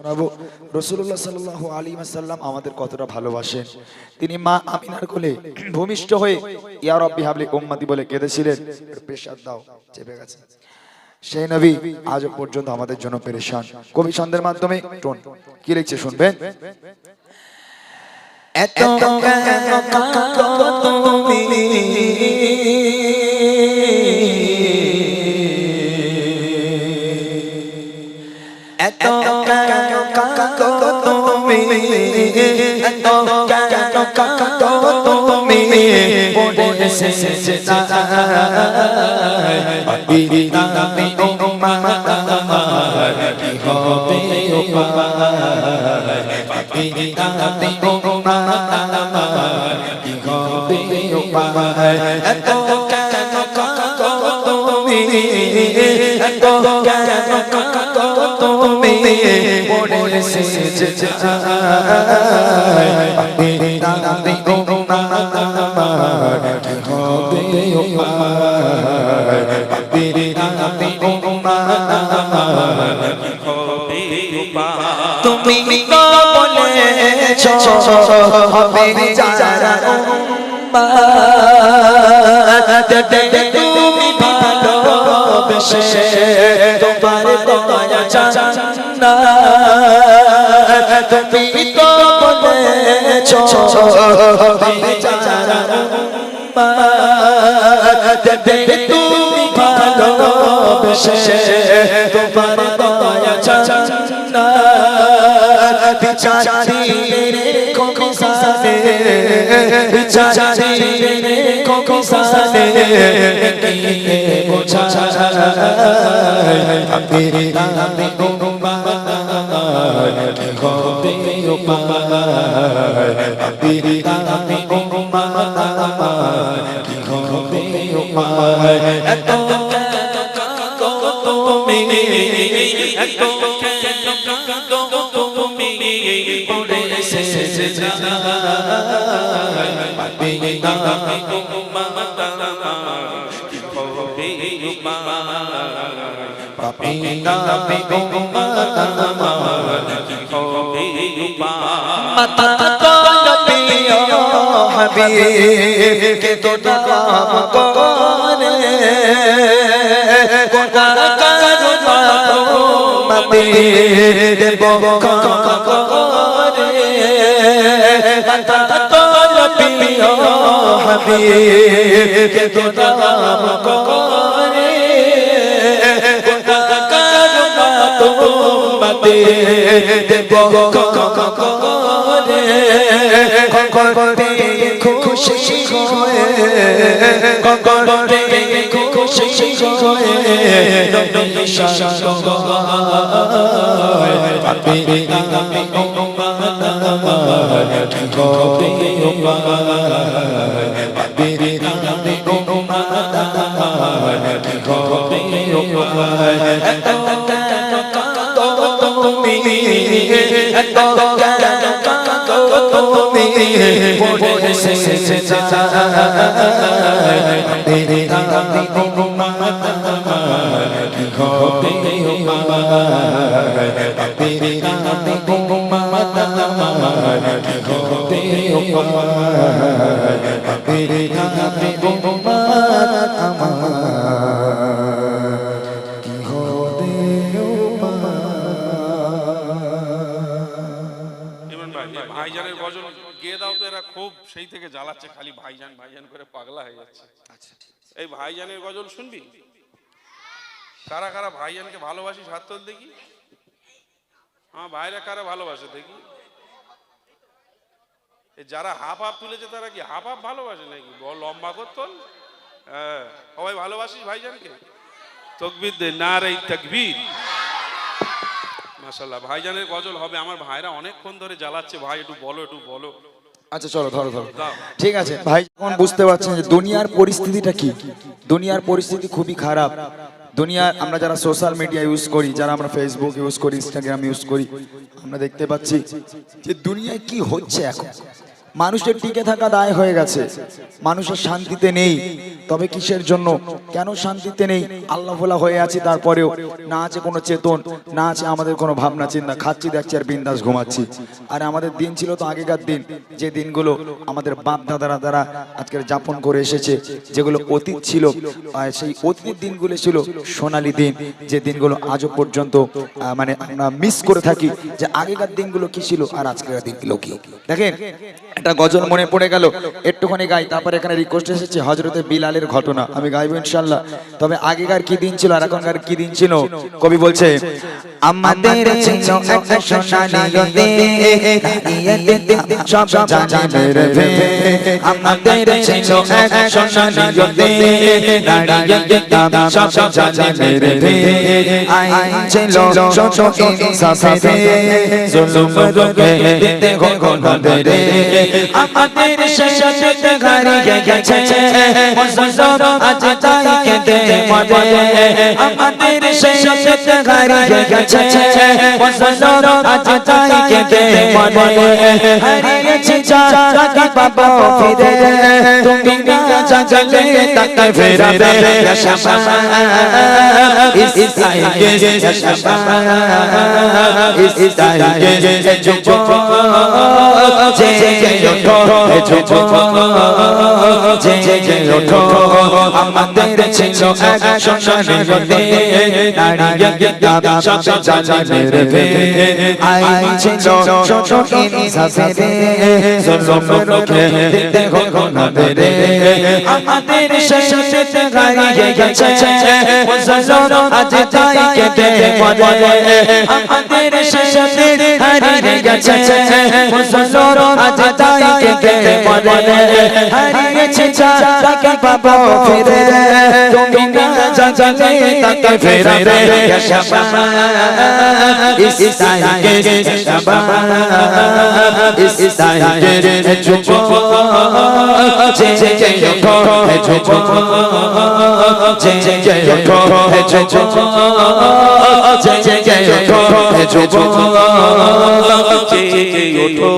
শোনাবো রাসূলুল্লাহ সাল্লাল্লাহু আলাইহি ওয়াসাল্লাম আমাদের কতটা ভালোবাসেন। তিনি মা আমিনার কোলে ভূমিষ্ঠ হয়ে ইয়া রাব্বি হাবলি উম্মতি বলে কেঁদেছিলেন। প্রেসার দাও, চেপে গেছে। সেই নবী আজ পর্যন্ত আমাদের জন্য পেরেশান। কবি ছন্দের মাধ্যমে টোন কি লিখছে শুনবেন। এত কেন কাঁদো তুমি, এত কেন কাঁদো তুমি, এত কেন কাঁদো তুমি, পড়ে এসেছে আবিনা বে উম্মা আমার কি হবে উপায়, আবিনা বে উম্মা আমার কি হবে উপায়। এত কেন কাঁদো তুমি, এত কেন কাঁদো তুমি, পড়ে এসেছে আবিনা বে উম্মা আমার কি হবে উপায়, আবিনা বে উম্মা আমার কি হবে উপায়। তুমি তো বলেছো হবে যারা উম্মত, তুমি ভালোবেসে তোমার দয়া চান না। তুমি তো বলেছো হবে যারা উম্মত, তুমি ভালোবেসে তোমার দয়া চান না। বিচারিরে কবিসানে, বিচারিরে কবিসানে কে বোঝায় আবিনা বে উম্মা আমার কি হবে উপায়, আবিনা বে উম্মা আমার কি হবে উপায়। এত কেন কাঁদো তুমি, এত কেন কাঁদো তুমি, পড়ে এসেছে আবিনা বে উম্মা আমার কি হবে উপায়, আবিনা বে উম্মা আমার কি হবে উপায়। মাতা তলবে ও হাবিব কে তো নাম করে, কোনা কারো মাতে দেব করে। মাতা তলবে ও হাবিব কে তো নাম করে, কোনা কারো মাতে দেব করে। করতে খুশি হয়ে, করতে খুশি হয়ে নবী শান্ত হয় আবিনা বে উম্মা আমার কি হবে উপায়, আবিনা বে উম্মা আমার কি হবে উপায়। এত কেন কাঁদো তুমি, এত কেন কাঁদো তুমি, পড়ে এসেছে আবিনা বে উম্মা আমার কি হবে উপায়, আবিনা বে উম্মা আমার কি হবে উপায়, আবিনা বে উম্মা আমার কি হবে উপায়। ভাইজানের গজল গেয়ে দাও তো, এরা খুব সেই থেকে জ্বালাচ্ছে, খালি ভাইজান ভাইজান করে পাগলা হয়ে যাচ্ছে। এই ভাইজানের গজল শুনবি? কারা কারা ভাইজানকে ভালোবাসিস হাত তোল দেখি। আমার ভাইরা কারা ভালোবাসে দেখি। যারা হাফ হাফ তুলেছে তারা কি হাফ হাফ ভালোবাসে নাকি? বল লম্বা কর তোল। হ্যাঁ, সবাই ভালোবাসিস ভাইজানকে? তাকবীর দে, নারে তাকবীর। মাশাআল্লাহ, ভাইজানের গজল হবে। আমার ভাইরা অনেকক্ষণ ধরে জ্বালাচ্ছে, ভাই একটু বলো একটু বলো। আচ্ছা চলো ধরো ধরো, ঠিক আছে ভাই। যখন বুঝতে পারছেন যে দুনিয়ার পরিস্থিতিটা কি, দুনিয়ার পরিস্থিতি খুবই খারাপ। দুনিয়ার আমরা যারা সোশ্যাল মিডিয়া ইউজ করি, যারা আমরা ফেসবুক ইউজ করি, ইনস্টাগ্রাম ইউজ করি, আমরা দেখতে পাচ্ছি যে দুনিয়ায় কি হচ্ছে এখন। মানুষের টিকে থাকা দায় হয়ে গেছে, মানুষের শান্তিতে নেই, তবে কিসের জন্য, কেন শান্তিতে নেই? আল্লাহ ভোলা হয়ে আছি, তারপরেও না আছে কোনো চেতন, না আছে আমাদের কোনো ভাবনা চিন্তা, খাচ্ছি দেখছি আর বিন্দাস ঘুমাচ্ছি। আর আমাদের দিন ছিল তো আগেকার দিন, যে দিনগুলো আমাদের বাপ দাদারা দ্বারা আজকের যাপন করে এসেছে, যেগুলো অতীত ছিল, আর সেই অতীত দিনগুলো ছিল সোনালী দিন, যে দিনগুলো আজও পর্যন্ত মানে আমরা মিস করে থাকি, যে আগেকার দিনগুলো কি ছিল আর আজকের দিনগুলো কি। দেখেন একটা গজল মনে পড়ে গেল, একটুখানি গাই, তারপর এখানে রিকোয়েস্ট এসেছে হযরতে বিলালের ঘটনা, আমি গাইবো ইনশাআল্লাহ। তবে আগেকার কি দিন ছিল আর এখনকার কি দিন ছিল, কবি বলছে আমাদের ছিল এক সোনালী দিন, সব জানে মেরে ভে, আমাদের ছিল এক সোনালী দিন, সব জানে মেরে ভে, আই ছিল ছোট ইনসাফে, জুলুম রোগে দিতে গগন রে, আমাদের শেষত হারিয়ে গেছে, মুসলমান আজ তাই কেঁদে মরে, আমাদের শেষত হারিয়ে গেছে, মুসলমান আজ তাই কেঁদে মরে, হারিয়েছি যাকে পাবো ফিরে, তুমি না জাগলে তাকে ফেরাবে, শামা ইসলাইকে শামা ইসলাইকে যুবক জেগে ওঠো, যুবক জেগে ওঠো, আমাদের ছিল এক সোনালী দিন, নারী সব জানে রে, আই ছিল ছোট ইনসাফে, জুলুম রোগে দিতে গগন রে, আমাদের শেষত হারিয়ে গেছে, মুসলমান আজ তাই কেঁদে মরে, আমাদের শেষত হারিয়ে গেছে, মুসলমান আজ তাই কেঁদে মরে, হারিয়েছি যাকে পাবো ফিরে, তুমি না জাগলে তাকে ফেরাবে, শামা ইসলাইকে শামা ইসলাইকে যুবক জেগে ওঠো, যুবক জেগে ওঠো, যুবক জেগে ওঠো, যুবক জেগে ওঠো,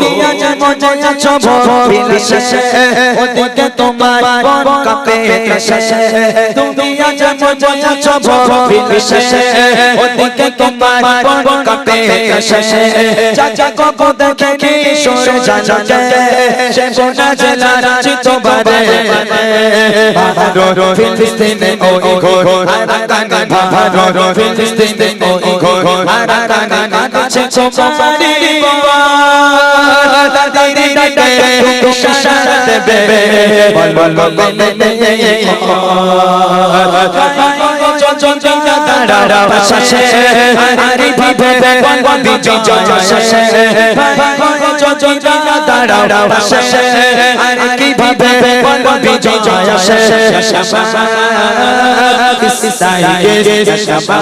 তুমি আজ মজা আছো বিলাসে, ওদিকে তোমার মন কাঁপে শেষে, তুমি আজ মজা আছো বিলাসে, ওদিকে তোমার মন কাঁপে শেষে, চাচা কবো দেখে কি সরে জানাতে, সে বোনা জেলার চিতবারে, ভারত ফিলিস্তিনে ওই ঘোর হারাকানে, ভারত ফিলিস্তিনে ওই ঘোর হারাকানে, কাছে তোমারি বাবা দাদি দাদি শাশা দেবে, বল বল বল চঞ্চল দাঁড়া পাশে, আরে ভাবে বল বিজয় শেষে, চঞ্চল দাঁড়া পাশে, আরে কি ভাবে বল বিজয় শেষে, শামা ইসলাইকে শামা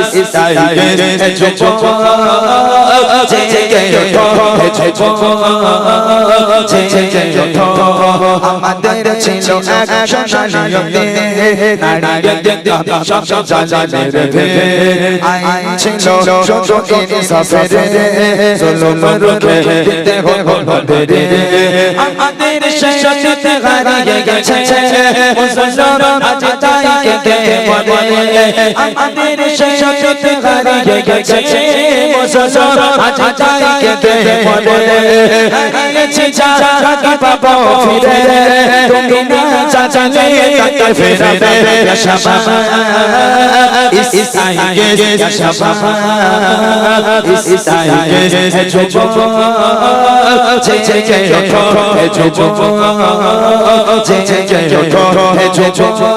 ইসলাইকে যুবক জেগে ওঠো, যুবক জেগে ওঠো, আমাদের ছিল এক সোনালী দিন, নারী সব জানে রে, আই ছিল ছোট ইনসাফে, জুলুম রোগে দিতে গগন রে, আমাদের শেষত হারিয়ে গেছে, মুসলমান আজ তাই কেঁদে মরে, আমাদের শেষত হারিয়ে গেছে, মুসলমান আজ তাই কেঁদে মরে, হারিয়েছি যাকে পাবো ফিরে, তুমি না জাগলে তাকে ফেরাবে, শামা ইসলাইকে শামা ইসলাইকে যুবক জেগে ওঠো, যুবক জেগে ওঠো, যুবক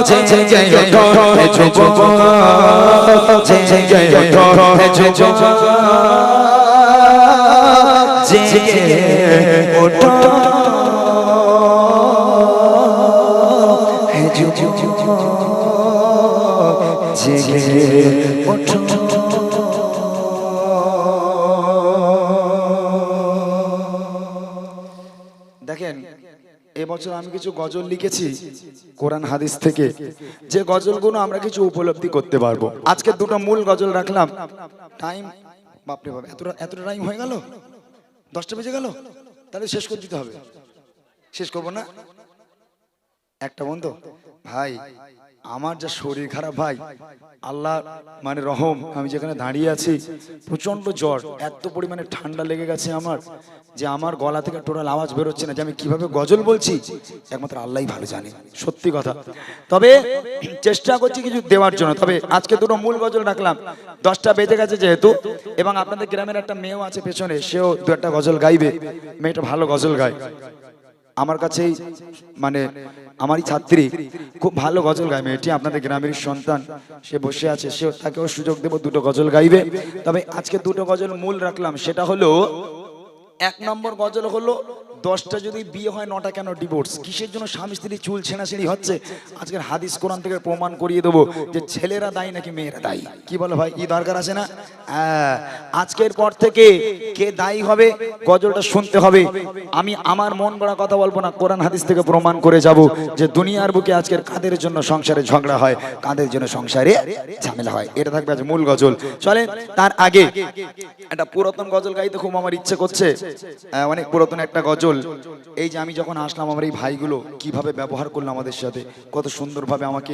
জেগে ওঠো, যুবক জেগে ওঠো, যুবক জেগে ওঠো, জেগে ওঠো। দেখেন এবছর আমি কিছু গজল লিখেছি কোরআন হাদিস থেকে, যে গজলগুলো আমরা কিছু উপলব্ধি করতে পারবো। আজকে দুটো মূল গজল রাখলাম, টাইম বাপরে বাপ, এতটা টাইম হয়ে গেল, 10টা বেজে গেল, তাহলে শেষ করে দিতে হবে। শেষ করবো না? একটা বন্ধু ভাই, আমার যা শরীর খারাপ ভাই, আল্লাহ মানে রহম, আমি যেখানে দাঁড়িয়ে আছি প্রচন্ড জ্বর, এত পরিমাণে ঠান্ডা লেগে গেছে আমার, যে আমার গলা থেকে টোটাল আওয়াজ বেরোচ্ছে না, যে আমি কিভাবে গজল বলছি একমাত্র আল্লাহই ভালো জানে, সত্যি কথা। তবে চেষ্টা করছি কিছু দেওয়ার জন্য। তবে আজকে দুটো মূল গজল রাখলাম, 10টা বেজে গেছে যেহেতু, এবং আপনাদের গ্রামের একটা মেয়েও আছে পেছনে, সেও দু একটা গজল গাইবে। মেয়েটা ভালো গজল গায়, আমার কাছেই মানে আমারই ছাত্রী, খুব ভালো গজল গায় মেয়েটি, আপনাদের গ্রামের সন্তান, সে বসে আছে, সে তাকেও সুযোগ দেব, দুটো গজল গাইবে। তবে আজকে দুটো গজল মূল রাখলাম, সেটা হলো 1 নম্বর গজল হলো 10টা যদি বিয়ে হয় 9টা কেন ডিভোর্স? কিসের জন্য স্বামী স্ত্রী চুল ছেঁড়াছেঁড়ি হচ্ছে? আজকের হাদিস কোরআন থেকে প্রমাণ করিয়ে দেবো যে ছেলেরা দায়ী নাকি মেয়েরা দায়ী। কি বলো ভাই, কি দরকার আছে না? আজকের পর থেকে কে দায়ী হবে গজলটা শুনতে হবে। আমি আমার মন গড়া কথা বলবো না, কোরআন হাদিস থেকে প্রমাণ করে যাব যে দুনিয়ার বুকে আজকের কাদের জন্য সংসারে ঝগড়া হয়, কাদের জন্য সংসারে ঝামেলা হয়। এটা থাকবে আজ মূল গজল। চলে তার আগে একটা পুরাতন গজল গাইতে খুব আমার ইচ্ছে করছে, অনেক পুরাতন একটা গজল। এই যে আমি যখন আসলাম, আমার এই ভাইগুলো কিভাবে ব্যবহার করলো আমাদের সাথে, কত সুন্দরভাবে আমাকে